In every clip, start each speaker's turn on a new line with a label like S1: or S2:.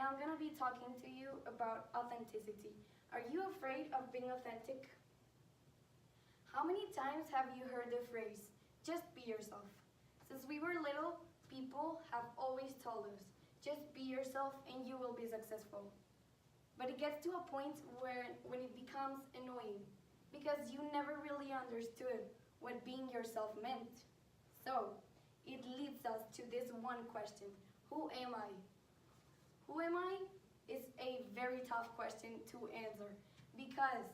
S1: I'm gonna be talking to you about authenticity. Are you afraid of being authentic? How many times have you heard the phrase, just be yourself? Since we were little, people have always told us, just be yourself and you will be successful. But it gets to a point when it becomes annoying because you never really understood what being yourself meant. So, it leads us to this one question, who am I? Who am I is a very tough question to answer because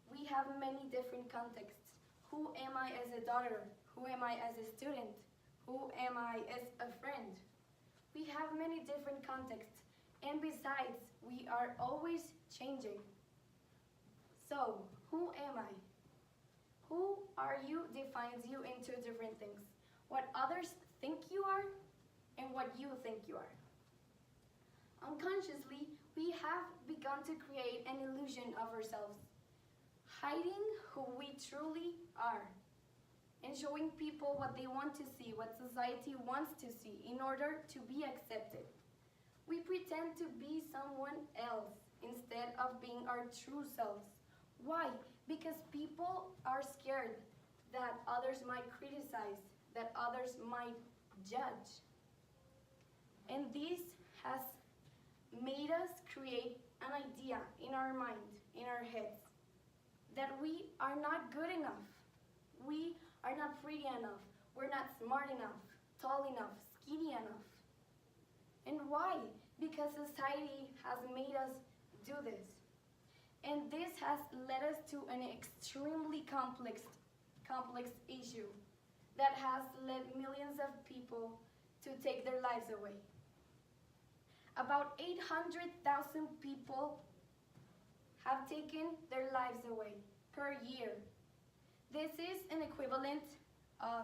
S1: we have many different contexts. Who am I as a daughter? Who am I as a student? Who am I as a friend? We have many different contexts, and besides, we are always changing. So, who am I? Who are you defines you into different things. What others think you are and what you think you are. Unconsciously, we have begun to create an illusion of ourselves, hiding who we truly are and showing people what they want to see, what society wants to see in order to be accepted. We pretend to be someone else instead of being our true selves. Why? Because people are scared that others might criticize, that others might judge. And this has made us create an idea in our mind, in our heads, that we are not good enough. We are not pretty enough. We're not smart enough, tall enough, skinny enough. And why? Because society has made us do this. And this has led us to an extremely complex issue that has led millions of people to take their lives away. About 800,000 people have taken their lives away per year. This is an equivalent of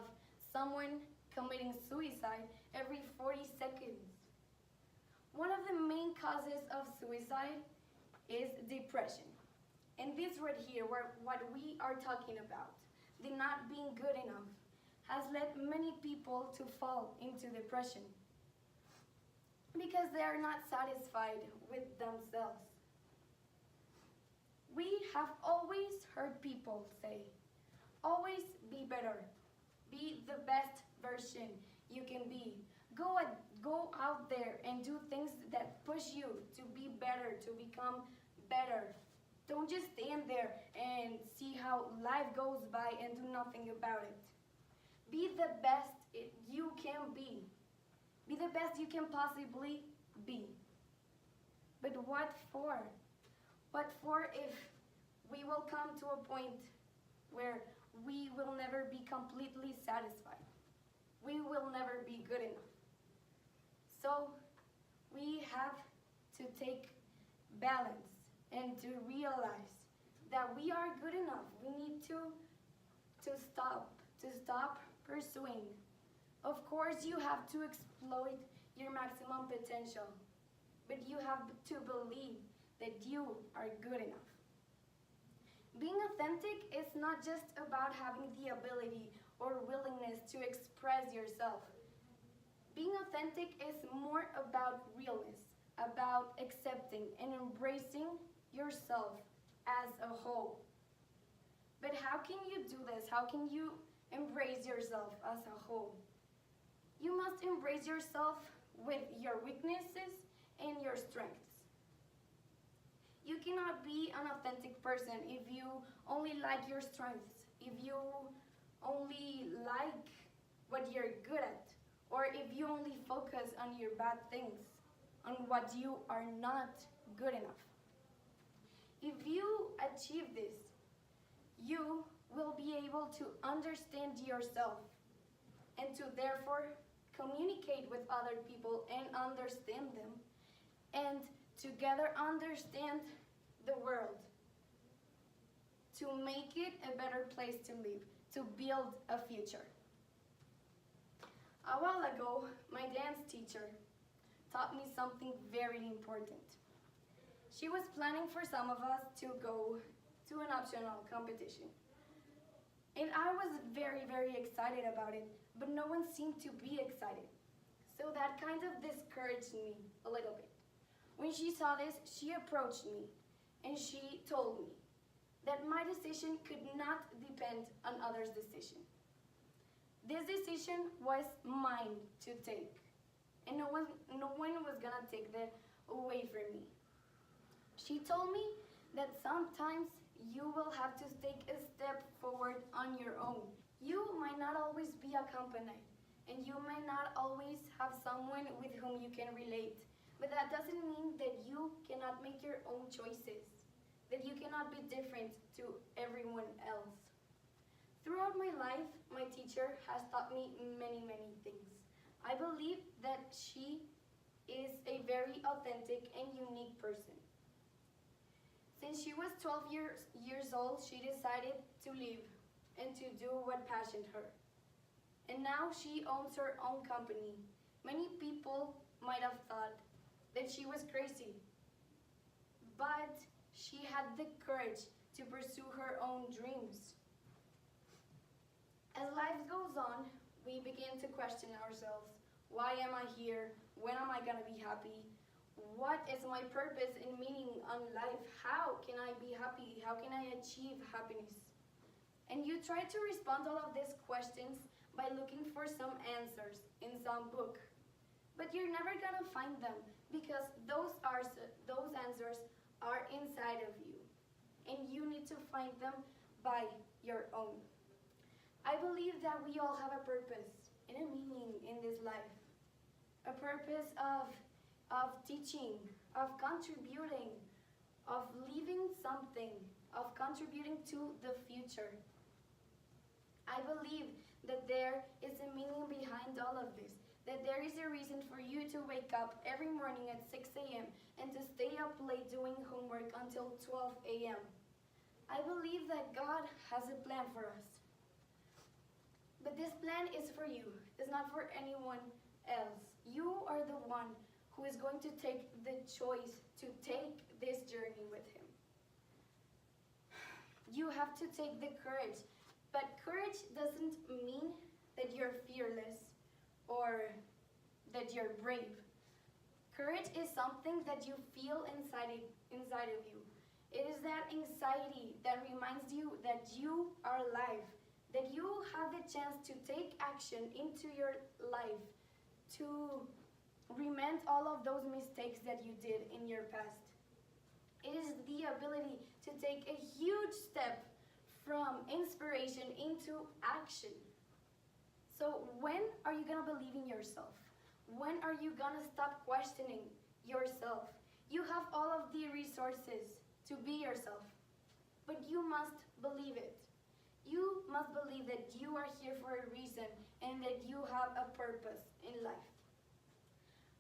S1: someone committing suicide every 40 seconds. One of the main causes of suicide is depression. And this right here, what we are talking about, the not being good enough, has led many people to fall into depression because they are not satisfied with themselves. We have always heard people say, always be better, be the best version you can be. Go out there and do things that push you to be better, to become better. Don't just stand there and see how life goes by and do nothing about it. Be the best you can be. Be the best you can possibly be. But what for? What for if we will come to a point where we will never be completely satisfied? We will never be good enough. So we have to take balance and to realize that we are good enough. We need to stop pursuing. Of course, you have to exploit your maximum potential, but you have to believe that you are good enough. Being authentic is not just about having the ability or willingness to express yourself. Being authentic is more about realness, about accepting and embracing yourself as a whole. But how can you do this? How can you embrace yourself as a whole? You must embrace yourself with your weaknesses and your strengths. You cannot be an authentic person if you only like your strengths, if you only like what you're good at, or if you only focus on your bad things, on what you are not good enough. If you achieve this, you will be able to understand yourself and to therefore communicate with other people and understand them, and together understand the world, to make it a better place to live, to build a future. A while ago, my dance teacher taught me something very important. She was planning for some of us to go to an optional competition. And I was very, very excited about it, but no one seemed to be excited. So that kind of discouraged me a little bit. When she saw this, she approached me and she told me that my decision could not depend on others' decision. This decision was mine to take, and no one was gonna take that away from me. She told me that sometimes you will have to take a step forward on your own. You might not always be accompanied, and you might not always have someone with whom you can relate. But that doesn't mean that you cannot make your own choices, that you cannot be different to everyone else. Throughout my life, my teacher has taught me many, many things. I believe that she is a very authentic and unique person. Since she was 12 years old, she decided to live and to do what passioned her. And now she owns her own company. Many people might have thought that she was crazy, but she had the courage to pursue her own dreams. As life goes on, we begin to question ourselves. Why am I here? When am I going to be happy? What is my purpose and meaning on life? How can I be happy? How can I achieve happiness? And you try to respond to all of these questions by looking for some answers in some book. But you're never going to find them because those answers are inside of you. And you need to find them by your own. I believe that we all have a purpose and a meaning in this life. A purpose of teaching, of contributing, of leaving something, of contributing to the future. I believe that there is a meaning behind all of this, that there is a reason for you to wake up every morning at 6 a.m. and to stay up late doing homework until 12 a.m. I believe that God has a plan for us. But this plan is for you. It's not for anyone else. You are the one who is going to take the choice to take this journey with Him. You have to take the courage. But courage doesn't mean that you're fearless or that you're brave. Courage is something that you feel inside of you. It is that anxiety that reminds you that you are alive, that you have the chance to take action into your life, to remend all of those mistakes that you did in your past. It is the ability to take a huge step from inspiration into action. So when are you going to believe in yourself? When are you going to stop questioning yourself? You have all of the resources to be yourself, but you must believe it. You must believe that you are here for a reason and that you have a purpose in life.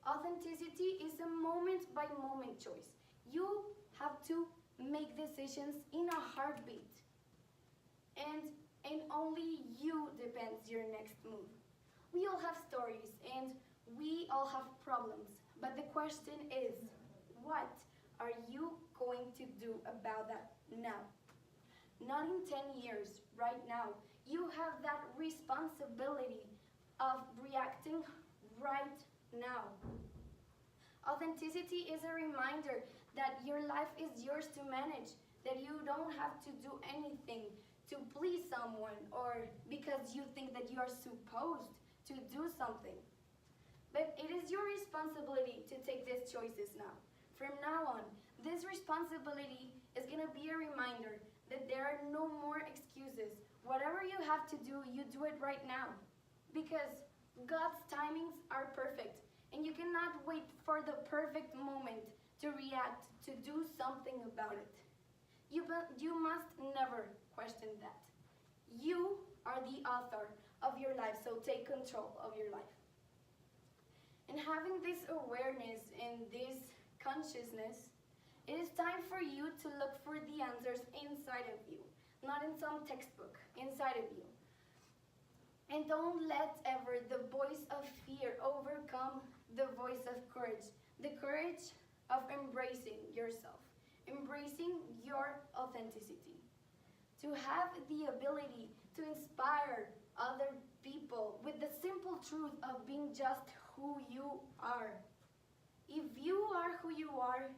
S1: Authenticity is a moment-by-moment choice. You have to make decisions in a heartbeat. And only you depends your next move. We all have stories and we all have problems. But the question is, what are you going to do about that now? Not in 10 years, right now. You have that responsibility of reacting right now. Authenticity is a reminder that your life is yours to manage, that you don't have to do anything to please someone or because you think that you are supposed to do something. But it is your responsibility to take these choices now. From now on, this responsibility is going to be a reminder that there are no more excuses. Whatever you have to do, you do it right now. Because God's timings are perfect. And you cannot wait for the perfect moment to react, to do something about it. You must never question that. You are the author of your life, so take control of your life. And having this awareness and this consciousness, it is time for you to look for the answers inside of you, not in some textbook, inside of you. And don't let ever the voice of fear overcome the voice of courage, the courage of embracing yourself, embracing your authenticity, to have the ability to inspire other people with the simple truth of being just who you are. If you are who you you are,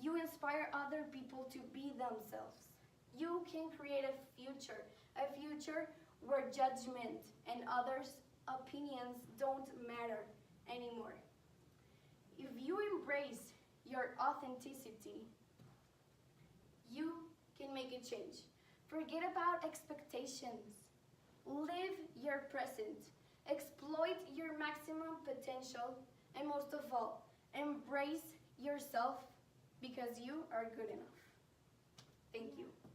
S1: you inspire other people to be themselves. You can create a future where judgment and others' opinions don't matter anymore. If you embrace your authenticity, you can make a change. Forget about expectations. Live your present. Exploit your maximum potential. And most of all, embrace yourself because you are good enough. Thank you.